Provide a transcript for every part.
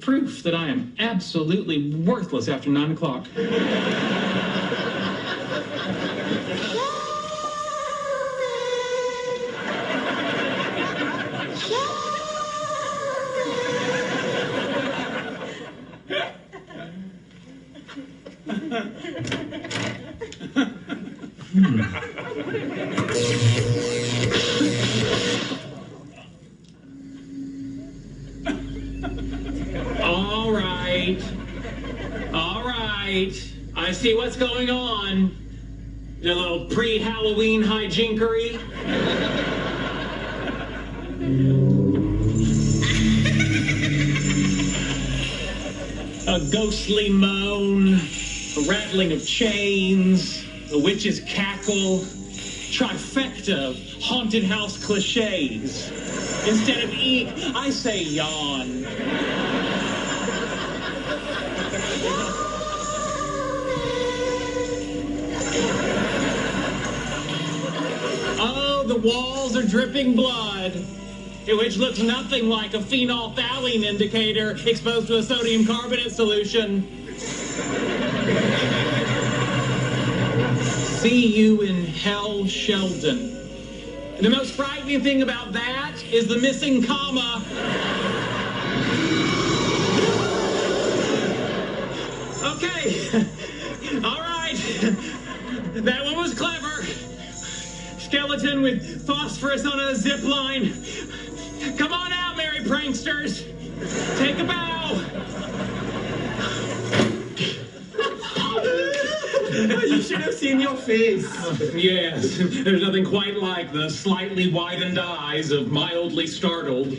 proof that I am absolutely worthless after 9 o'clock. All right. I see what's going on. A little pre-Halloween hijinkery. A ghostly moan, a rattling of chains, a witch's cackle, trifecta of haunted house cliches. Instead of eek, I say yawn. Oh, the walls are dripping blood, which looks nothing like a phenolphthalein indicator exposed to a sodium carbonate solution. See you in hell, Sheldon. And the most frightening thing about that is the missing comma. Okay. All right. That one was clever. Skeleton with phosphorus on a zip line. Come on out, merry pranksters. Take a bow. You should have seen your face. Yes, there's nothing quite like the slightly widened eyes of mildly startled.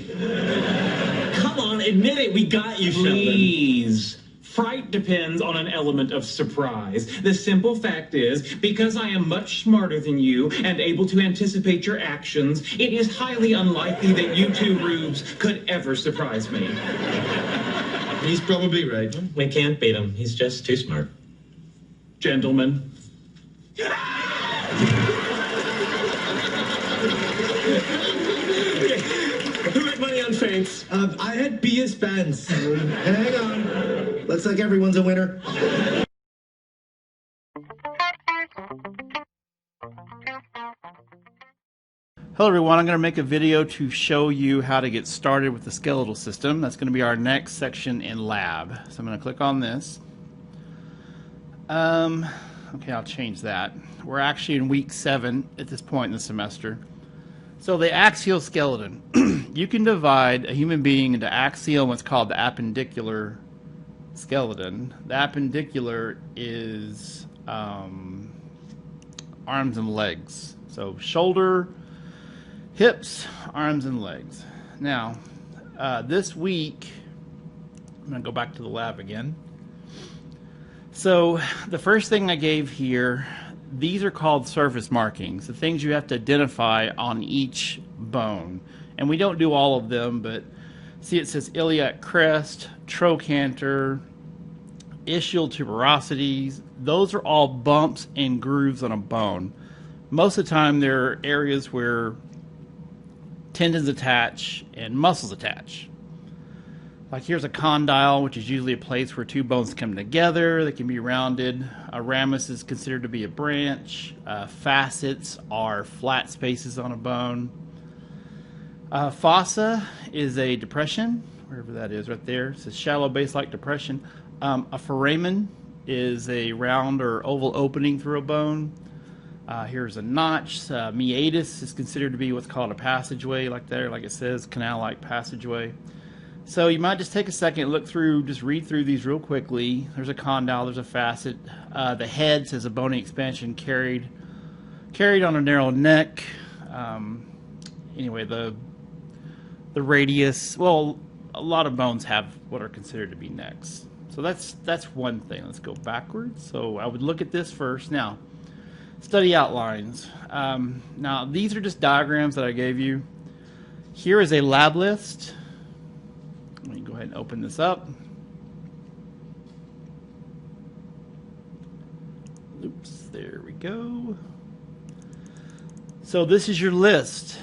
Come on, admit it. We got you, Sheldon. Please. Fright depends on an element of surprise. The simple fact is, because I am much smarter than you and able to anticipate your actions, it is highly unlikely that you two rubes could ever surprise me. He's probably right. We can't beat him. He's just too smart. Gentlemen. Who had money on feints? I had B.S. Benz. Hang on. Looks like everyone's a winner. Hello everyone, I'm going to make a video to show you how to get started with the skeletal system. That's going to be our next section in lab. So I'm going to click on this. Okay, I'll change that. We're actually in week 7 at this point in the semester. So the axial skeleton. You can divide a human being into axial and what's called the appendicular skeleton. The appendicular is arms and legs. So shoulder, hips, arms, and legs. Now, this week, I'm going to go back to the lab again. So the first thing I gave here, these are called surface markings, the things you have to identify on each bone. And we don't do all of them, but see it says iliac crest, trochanter, ischial tuberosities. Those are all bumps and grooves on a bone. Most of the time they're areas where tendons attach and muscles attach. Like here's a condyle, which is usually a place where two bones come together. They can be rounded. A ramus is considered to be a branch. Facets are flat spaces on a bone. Fossa is a depression, wherever that is right there. It's a shallow base-like depression. A foramen is a round or oval opening through a bone. Here's a notch. Meatus is considered to be what's called a passageway, like there, like it says, canal-like passageway. So you might just take a second, look through, just read through these real quickly. There's a condyle, there's a facet. The head says a bony expansion carried on a narrow neck. Anyway, the radius, well, a lot of bones have what are considered to be necks. So that's one thing. Let's go backwards. So I would look at this first. Now, study outlines. Now, these are just diagrams that I gave you. Here is a lab list. Let me go ahead and open this up. Oops, there we go. So this is your list.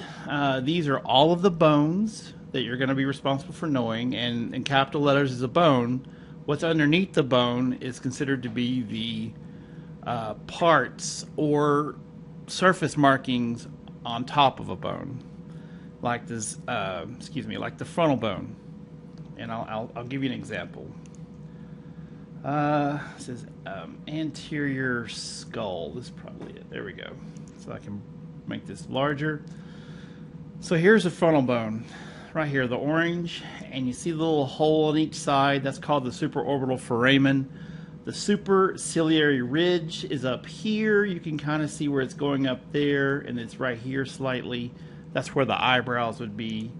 These are all of the bones that you're going to be responsible for knowing, and in capital letters is a bone. What's underneath the bone is considered to be the parts or surface markings on top of a bone, like this. Like the frontal bone. And I'll give you an example. It says anterior skull. This is probably it. There we go. So I can make this larger. So here's the frontal bone, right here, the orange, and you see the little hole on each side. That's called the supraorbital foramen. The superciliary ridge is up here. You can kind of see where it's going up there, and it's right here slightly. That's where the eyebrows would be.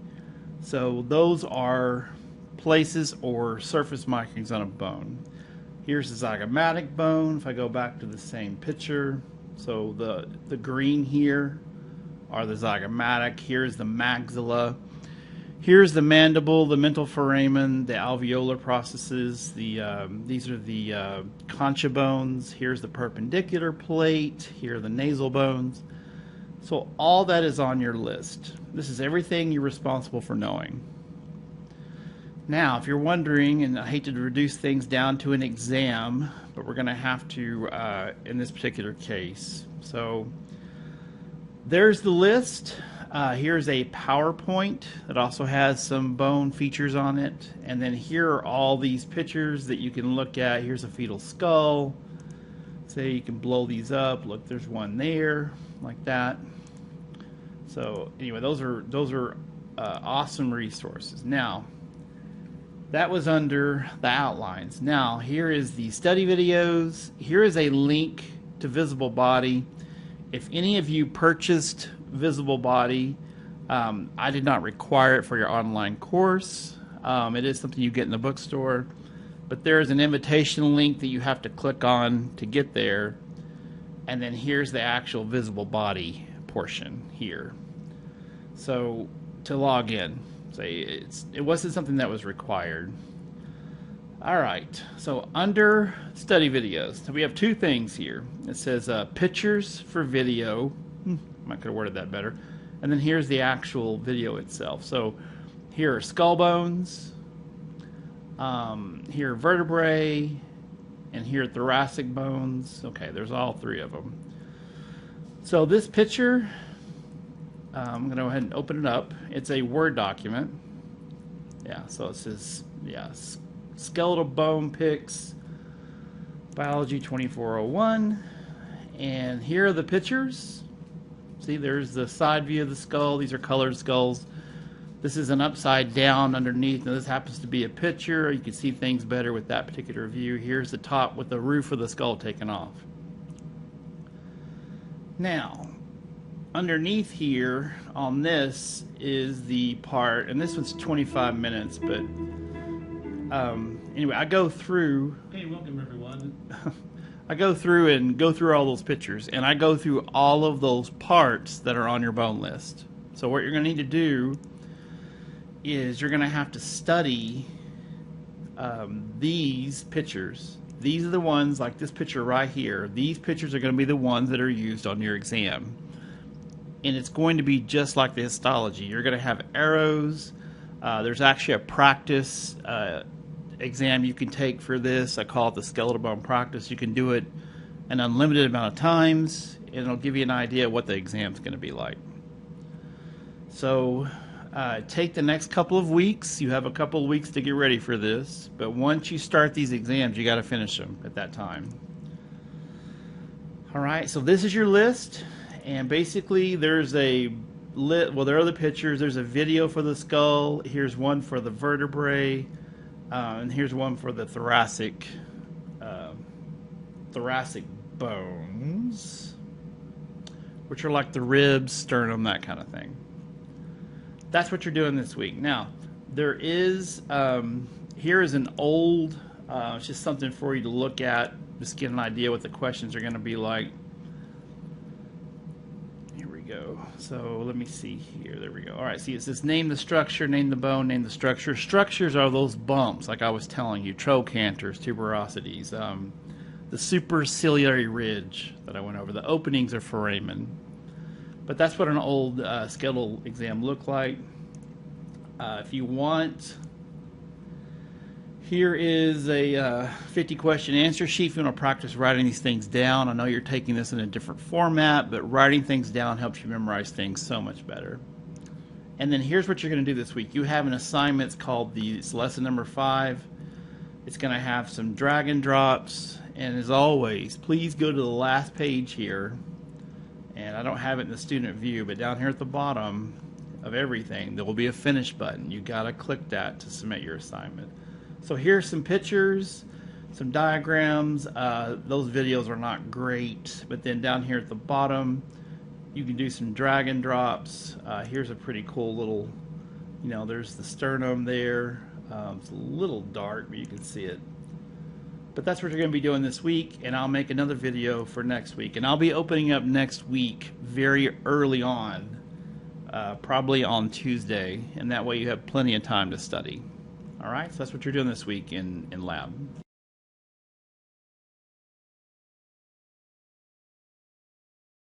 So those are places or surface markings on a bone. Here's the zygomatic bone. If I go back to the same picture, so the green here are the zygomatic. Here's the maxilla. Here's the mandible, the mental foramen, the alveolar processes. These are the concha bones. Here's the perpendicular plate. Here are the nasal bones. So all that is on your list. This is everything you're responsible for knowing. Now, if you're wondering, and I hate to reduce things down to an exam, but we're going to have to in this particular case. So there's the list. Here's a PowerPoint that also has some bone features on it. And then here are all these pictures that you can look at. Here's a fetal skull. Say you can blow these up. Look, there's one there, like that. So anyway, those are awesome resources. Now, that was under the outlines. Now, here is the study videos. Here is a link to Visible Body. If any of you purchased Visible Body, I did not require it for your online course. It is something you get in the bookstore. But there is an invitation link that you have to click on to get there. And then here's the actual Visible Body portion here. So to log in. It wasn't something that was required. All right, so under study videos, so we have two things here. It says pictures for video. I could have worded that better. And then here's the actual video itself. So here are skull bones, here are vertebrae, and here are thoracic bones. Okay, there's all three of them. So this picture, I'm going to go ahead and open it up. It's a Word document. Yeah, so it says, skeletal bone pics, biology 2401. And here are the pictures. See, there's the side view of the skull. These are colored skulls. This is an upside down underneath. Now, this happens to be a picture. You can see things better with that particular view. Here's the top with the roof of the skull taken off. Now, underneath here on this is the part, and this one's 25 minutes, but anyway, I go through. Hey, welcome everyone. I go through all those pictures, and I go through all of those parts that are on your bone list. So what you're going to need to do is you're going to have to study these pictures. These are the ones, like this picture right here. These pictures are going to be the ones that are used on your exam. And it's going to be just like the histology. You're going to have arrows. There's actually a practice exam you can take for this. I call it the skeletal bone practice. You can do it an unlimited amount of times, and it'll give you an idea of what the exam's going to be like. So take the next couple of weeks. You have a couple of weeks to get ready for this, but once you start these exams, you got to finish them at that time. All right, so this is your list. And basically, there's there are other pictures. There's a video for the skull. Here's one for the vertebrae, and here's one for the thoracic bones, which are like the ribs, sternum, that kind of thing. That's what you're doing this week. Now, there is here is an old. It's just something for you to look at, just get an idea what the questions are going to be like. Go. So let me see here. There we go. All right. See, it says name the structure, name the bone, name the structure. Structures are those bumps, like I was telling you, trochanters, tuberosities, the superciliary ridge that I went over. The openings are foramen. But that's what an old skeletal exam looked like. If you want, here is a 50 question answer sheet if you want to practice writing these things down. I know you're taking this in a different format, but writing things down helps you memorize things so much better. And then here's what you're going to do this week. You have an assignment. It's called it's lesson number 5. It's going to have some drag and drops. And as always, please go to the last page here. And I don't have it in the student view, but down here at the bottom of everything, there will be a finish button. You got to click that to submit your assignment. So here's some pictures, some diagrams. Those videos are not great, but then down here at the bottom, you can do some drag and drops. Here's a pretty cool little, there's the sternum there. It's a little dark, but you can see it. But that's what you're going to be doing this week, and I'll make another video for next week. And I'll be opening up next week very early on, probably on Tuesday, and that way you have plenty of time to study. All right, so that's what you're doing this week in lab.